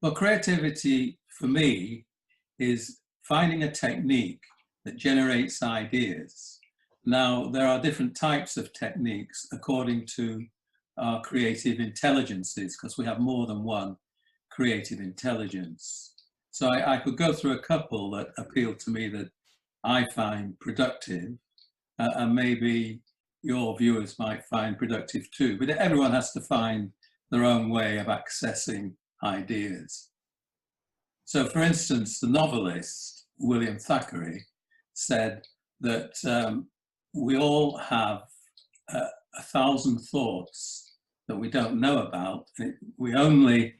Well, creativity for me is finding a technique that generates ideas. Now, there are different types of techniques according to our creative intelligences, because we have more than one creative intelligence. So I could go through a couple that appeal to me that I find productive, and maybe your viewers might find productive too. But everyone has to find their own way of accessing ideas. So, for instance, the novelist William Thackeray said that we all have 1,000 thoughts that we don't know about. We only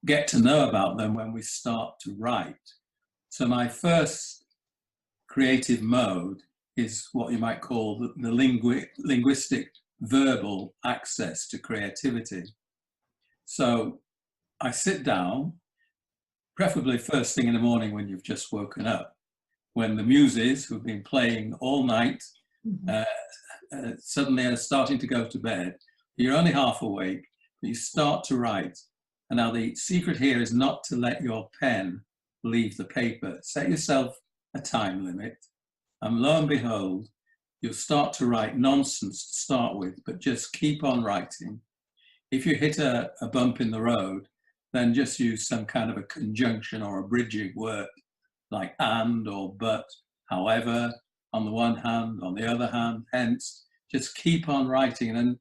get to know about them when we start to write. So my first creative mode is what you might call the linguistic verbal access to creativity. So I sit down, preferably first thing in the morning when you've just woken up, when the muses who've been playing all night suddenly are starting to go to bed. You're only half awake, but you start to write. And now the secret here is not to let your pen leave the paper. Set yourself a time limit, and lo and behold, you'll start to write nonsense to start with, but just keep on writing. If you hit a bump in the road, then just use some kind of a conjunction or a bridging word, like and or but, however, on the one hand, on the other hand, hence. Just keep on writing, and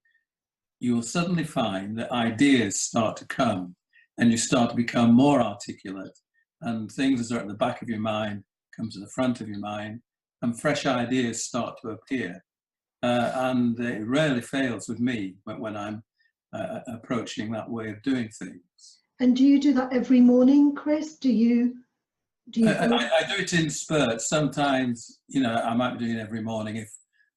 you will suddenly find that ideas start to come, and you start to become more articulate, and things that are at the back of your mind come to the front of your mind, and fresh ideas start to appear. And it rarely fails with me when I'm approaching that way of doing things. And do you do that every morning, Chris? Do you I do it in spurts. Sometimes, I might be doing it every morning if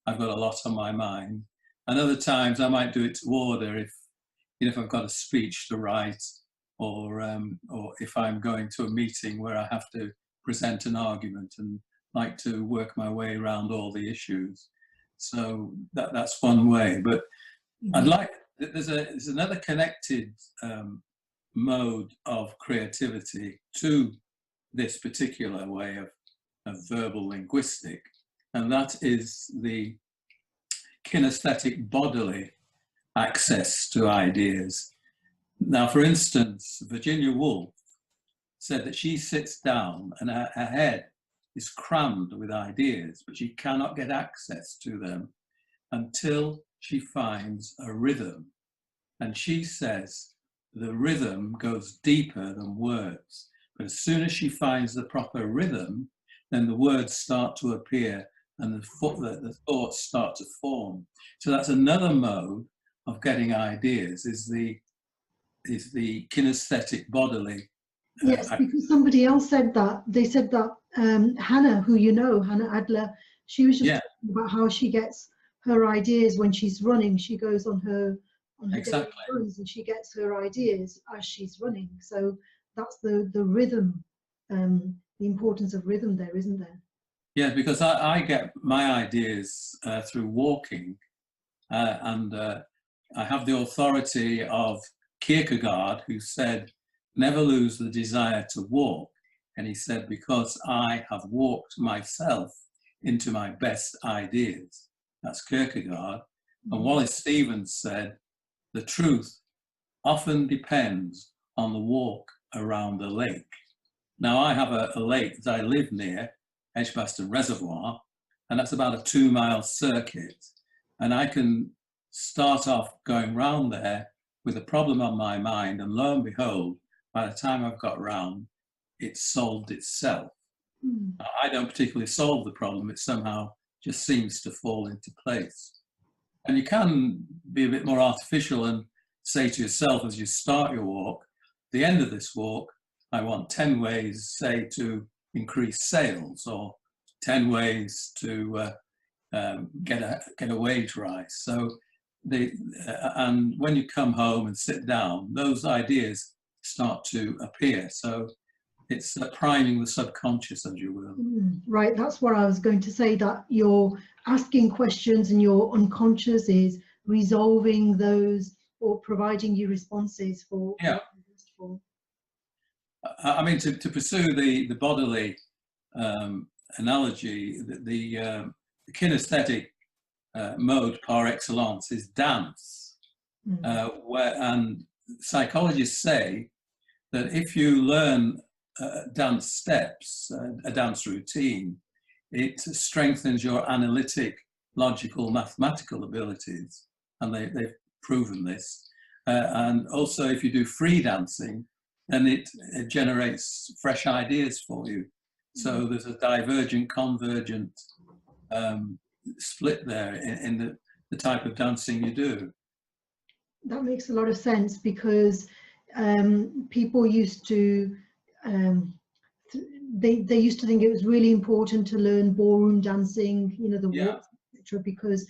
I've got a lot on my mind. And other times I might do it to order if I've got a speech to write, or if I'm going to a meeting where I have to present an argument and like to work my way around all the issues. So that's one way. But there's another connected mode of creativity to this particular way of verbal linguistic, and that is the kinesthetic bodily access to ideas. Now, for instance, Virginia Woolf said that she sits down and her head is crammed with ideas, but she cannot get access to them until she finds a rhythm. And she says the rhythm goes deeper than words. But as soon as she finds the proper rhythm, then the words start to appear and the thoughts start to form. So that's another mode of getting ideas, is the kinesthetic bodily. Yes, because somebody else said that. They said that Hannah, who Hannah Adler, she was just talking about how she gets her ideas when she's running. She goes on her daily runs and she gets her ideas as she's running. So that's the rhythm, the importance of rhythm there, isn't there? Yeah, because I get my ideas through walking, and I have the authority of Kierkegaard, who said, never lose the desire to walk. And he said, because I have walked myself into my best ideas. That's Kierkegaard. And Wallace Stevens said, the truth often depends on the walk around the lake. Now, I have a lake that I live near, Edgbaston Reservoir, and that's about a 2-mile circuit. And I can start off going round there with a problem on my mind, and lo and behold, by the time I've got round, it's solved itself. I don't particularly solve the problem, it somehow just seems to fall into place. And you can be a bit more artificial and say to yourself as you start your walk, the end of this walk, I want 10 ways, say, to increase sales, or 10 ways to get a wage rise. So and when you come home and sit down, those ideas start to appear. So it's priming the subconscious, as you will. Right, that's what I was going to say, that you're asking questions and your unconscious is resolving those or providing you responses for. Yeah. I mean, to pursue the bodily analogy, the kinesthetic mode par excellence is dance, and psychologists say that if you learn dance steps, a dance routine, it strengthens your analytic, logical, mathematical abilities, and they've proven this. And also, if you do free dancing, then it generates fresh ideas for you. So there's a divergent, convergent split there in the type of dancing you do. That makes a lot of sense, because people used to they used to think it was really important to learn ballroom dancing, you know, the waltz, etc., because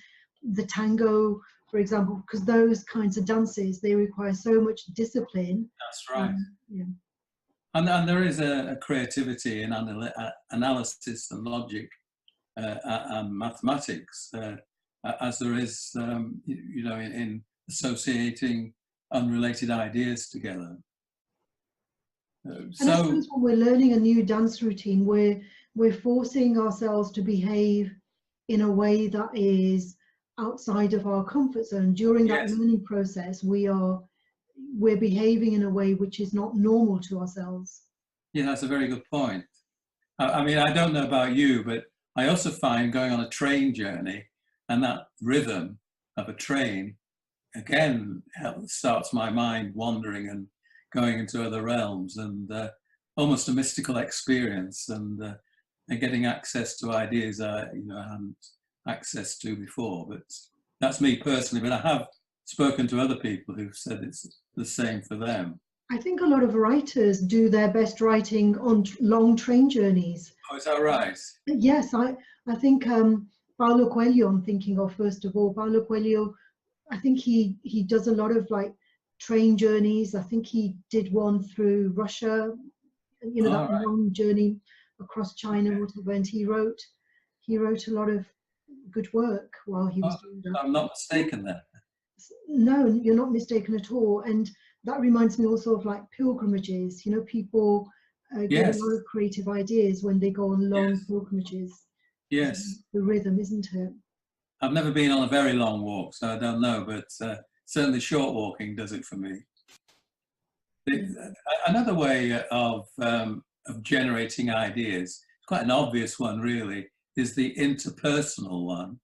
the tango, for example, because those kinds of dances, they require so much discipline. That's right. Yeah. And there is a creativity in analysis and logic and mathematics, as there is, you know, in associating unrelated ideas together. And I suppose when we're learning a new dance routine, we're forcing ourselves to behave in a way that is outside of our comfort zone. During that learning process, we're behaving in a way which is not normal to ourselves. Yeah, that's a very good point. I mean, I don't know about you, but I also find going on a train journey and that rhythm of a train, again, starts my mind wandering and going into other realms, and almost a mystical experience, and getting access to ideas I hadn't access to before. But that's me personally. But I have spoken to other people who've said it's the same for them. I think a lot of writers do their best writing on long train journeys. Oh, is that right? Yes, I think Paulo Coelho, I'm thinking of first of all. Paulo Coelho, I think he does a lot of like train journeys. I think he did one through Russia, you know, that long journey across China, whatever. And he wrote a lot of good work while he was doing that. I'm not mistaken there. No, you're not mistaken at all. And that reminds me also of like pilgrimages. You know, people get a lot of creative ideas when they go on long pilgrimages. Yes. The rhythm, isn't it? I've never been on a very long walk, so I don't know, but certainly short walking does it for me. Another way of generating ideas, quite an obvious one really, is the interpersonal one,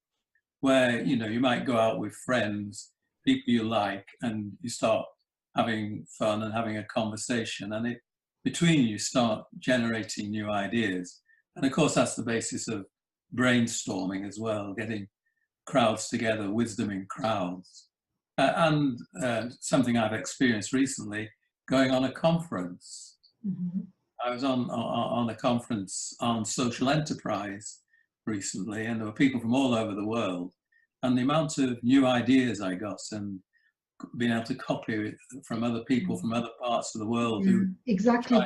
where, you know, you might go out with friends, people you like, and you start having fun and having a conversation, and between you start generating new ideas. And of course, that's the basis of brainstorming as well, getting crowds together, wisdom in crowds. And something I've experienced recently, going on a conference. I was on a conference on social enterprise recently, and there were people from all over the world, and the amount of new ideas I got, and being able to copy it from other people from other parts of the world. Exactly,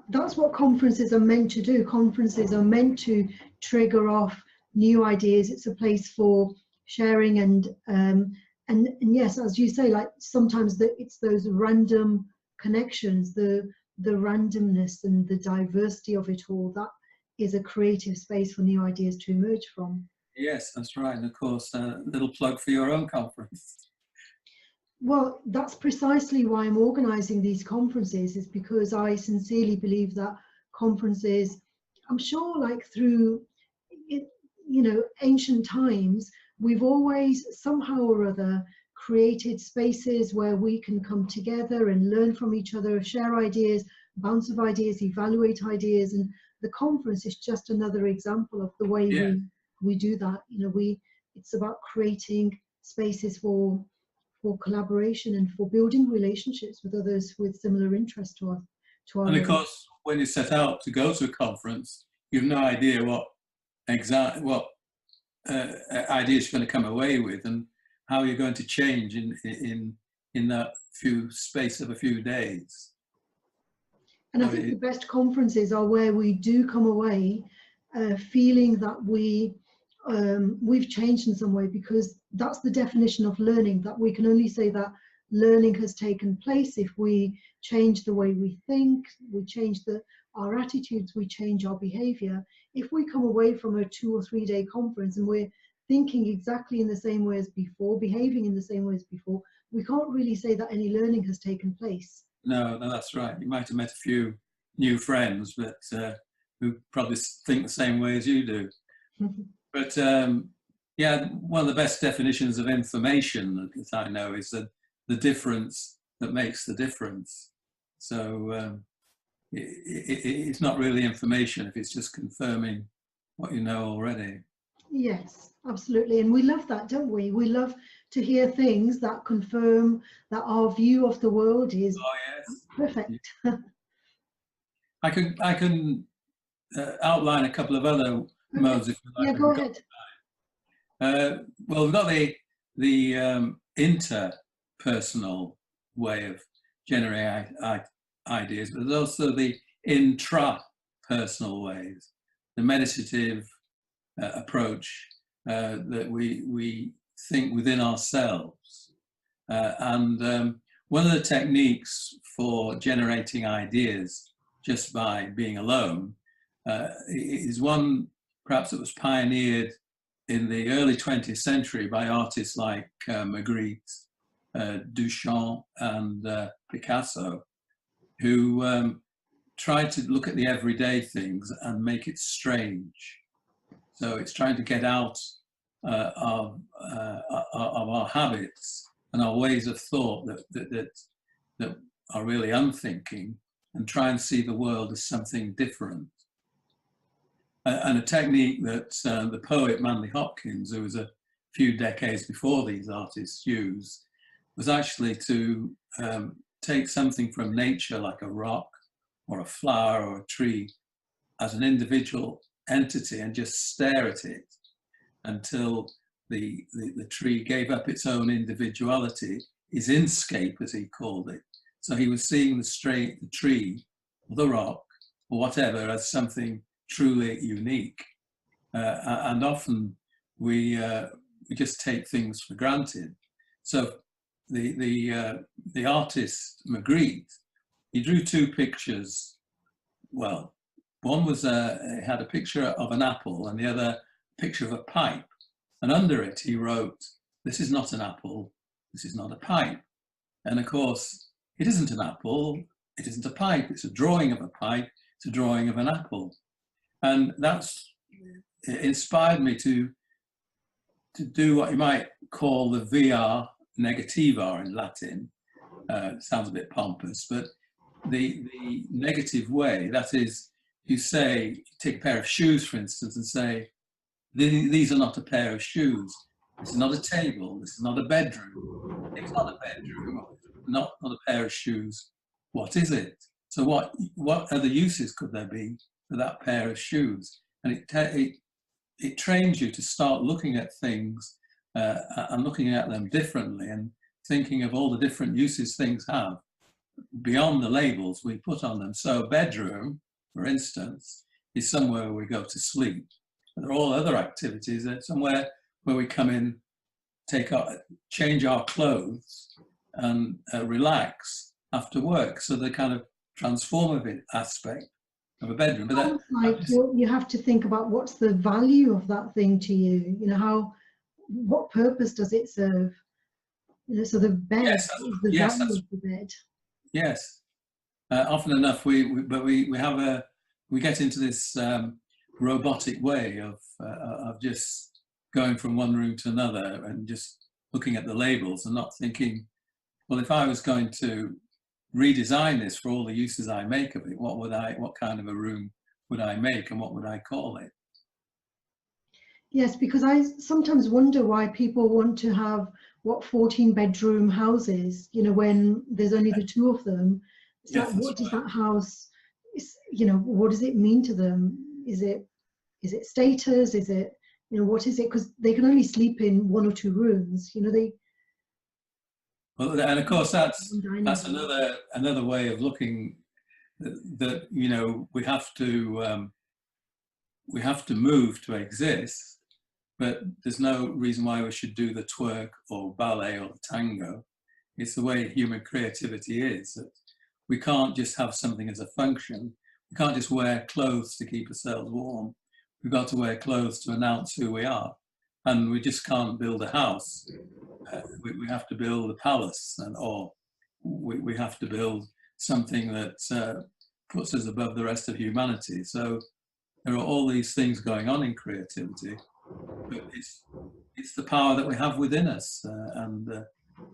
that's what conferences are meant to do. Conferences are meant to trigger off new ideas. It's a place for sharing, and yes, as you say, like sometimes it's those random connections, the randomness and the diversity of it all, that is a creative space for new ideas to emerge from. Yes, that's right. And of course, a little plug for your own conference. Well, that's precisely why I'm organising these conferences, is because I sincerely believe that conferences, I'm sure like through, you know, ancient times, we've always somehow or other created spaces where we can come together and learn from each other, share ideas, bounce off ideas, evaluate ideas. And the conference is just another example of the way we do that. You know, it's about creating spaces for collaboration and for building relationships with others with similar interests to our And of course, when you set out to go to a conference, you have no idea what ideas you're going to come away with, and how you're going to change in that space of a few days. And I think the best conferences are where we do come away feeling that we've changed in some way, because that's the definition of learning, that we can only say that learning has taken place, if we change the way we think, we change our attitudes, we change our behavior. If we come away from a 2 or 3 day conference and we're thinking exactly in the same way as before, behaving in the same way as before, we can't really say that any learning has taken place. No, that's right. You might have met a few new friends, but who probably think the same way as you do. But yeah, one of the best definitions of information that I know is that the difference that makes the difference. So it's not really information if it's just confirming what you know already. Yes, absolutely. And we love that, don't we? We love to hear things that confirm that our view of the world is perfect. I can outline a couple of other modes if you like. Yeah, go ahead. Well, we've got the interpersonal way of generating ideas, but there's also the intrapersonal ways, the meditative approach that we think within ourselves. And one of the techniques for generating ideas just by being alone is one perhaps that was pioneered in the early 20th century by artists like Magritte, Duchamp and Picasso, who tried to look at the everyday things and make it strange. So it's trying to get out of our habits and our ways of thought that are really unthinking, and try and see the world as something different. And a technique that the poet Manley Hopkins, who was a few decades before these artists, used was actually to take something from nature, like a rock or a flower or a tree, as an individual entity and just stare at it until the tree gave up its own individuality, his inscape, as he called it. So he was seeing the tree, or the rock, or whatever, as something truly unique. And often we just take things for granted. So the artist Magritte, he drew two pictures. Well, one was it had a picture of an apple, and the other a picture of a pipe. And under it, he wrote, "This is not an apple. This is not a pipe." And of course, it isn't an apple. It isn't a pipe. It's a drawing of a pipe. It's a drawing of an apple. And it inspired me to do what you might call the via negativa in Latin. It sounds a bit pompous, but the negative way, that is, you take a pair of shoes, for instance, and say, these are not a pair of shoes. This is not a table. This is not a bedroom. It's not a bedroom, not a pair of shoes. What is it? So what other uses could there be for that pair of shoes? And it trains you to start looking at things and looking at them differently and thinking of all the different uses things have beyond the labels we put on them. So bedroom, for instance, is somewhere where we go to sleep. But there are all other activities. There's somewhere where we come in, change our clothes and relax after work. So the kind of transformative aspect of a bedroom. But that, like you have to think about what's the value of that thing to you. You know, what purpose does it serve? You know, so the bed is the value of the bed. Yes, often enough we get into this robotic way of just going from one room to another and just looking at the labels and not thinking, well, if I was going to redesign this for all the uses I make of it, what kind of a room would I make and what would I call it? Yes, because I sometimes wonder why people want to have 14-bedroom houses, you know, when there's only the two of them. It's like, what does that house, you know, what does it mean to them? Is it status? Is it, you know, what is it? Because they can only sleep in 1 or 2 rooms, you know, Well, and of course that's another way of looking that, you know, we have to move to exist, but there's no reason why we should do the twerk or ballet or the tango It's the way human creativity is. That we can't just have something as a function. We can't just wear clothes to keep ourselves warm. We've got to wear clothes to announce who we are. And we just can't build a house. We have to build a palace, or we have to build something that puts us above the rest of humanity. So there are all these things going on in creativity, but it's the power that we have within us, and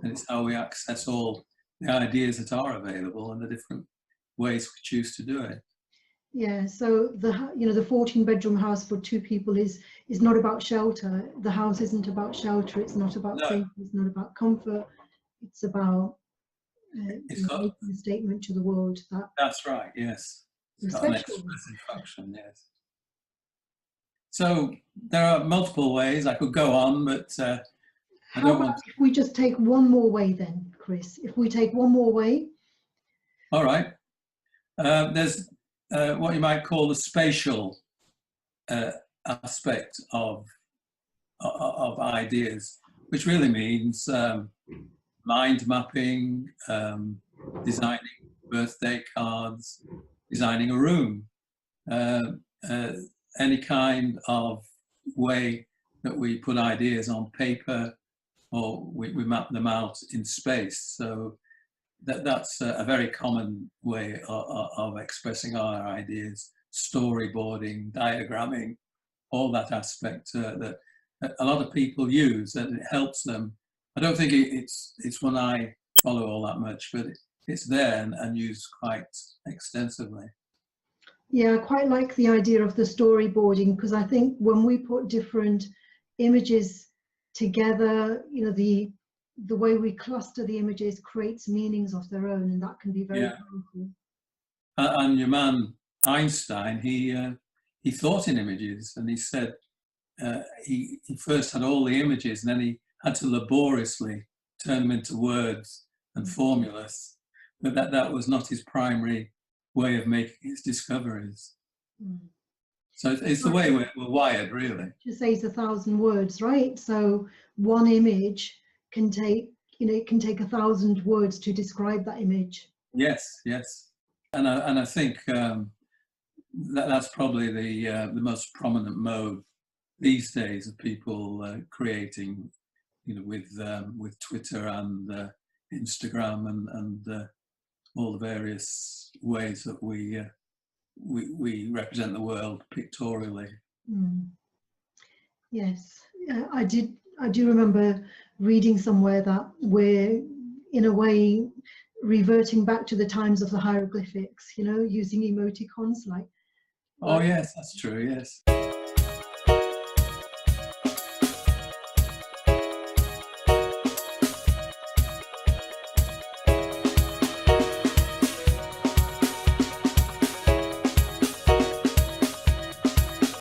it's how we access all the ideas that are available and the different ways we choose to do it. Yeah, so the 14-bedroom house for 2 people is not about shelter. The house isn't about shelter. It's not about safety. It's not about comfort. It's about making a statement to the world that that's right. Yes, it's got an expressive function. Yes. So there are multiple ways I could go on, but I don't want to. If we just take one more way, then, Chris? If we take one more way. All right. There's what you might call the spatial aspect of ideas, which really means mind mapping, designing birthday cards, designing a room, any kind of way that we put ideas on paper, or we map them out in space. So that's a very common way of expressing our ideas: storyboarding, diagramming, all that aspect that a lot of people use, and it helps them. I don't think it's one I follow all that much, but it's there and used quite extensively. Yeah, I quite like the idea of the storyboarding, because I think when we put different images together, the way we cluster the images creates meanings of their own, and that can be very powerful. And your man Einstein, he thought in images, and he said he first had all the images, and then he had to laboriously turn them into words and formulas, but that was not his primary way of making his discoveries. So it's the way we're wired, really. Just says 1,000 words, right? So one image can take, it can take 1,000 words to describe that image. Yes, yes, and I think that's probably the most prominent mode these days of people creating, with Twitter and Instagram and all the various ways that we represent the world pictorially. Yes, I do remember reading somewhere that we're in a way reverting back to the times of the hieroglyphics, using emoticons like. Oh yes, that's true. Yes.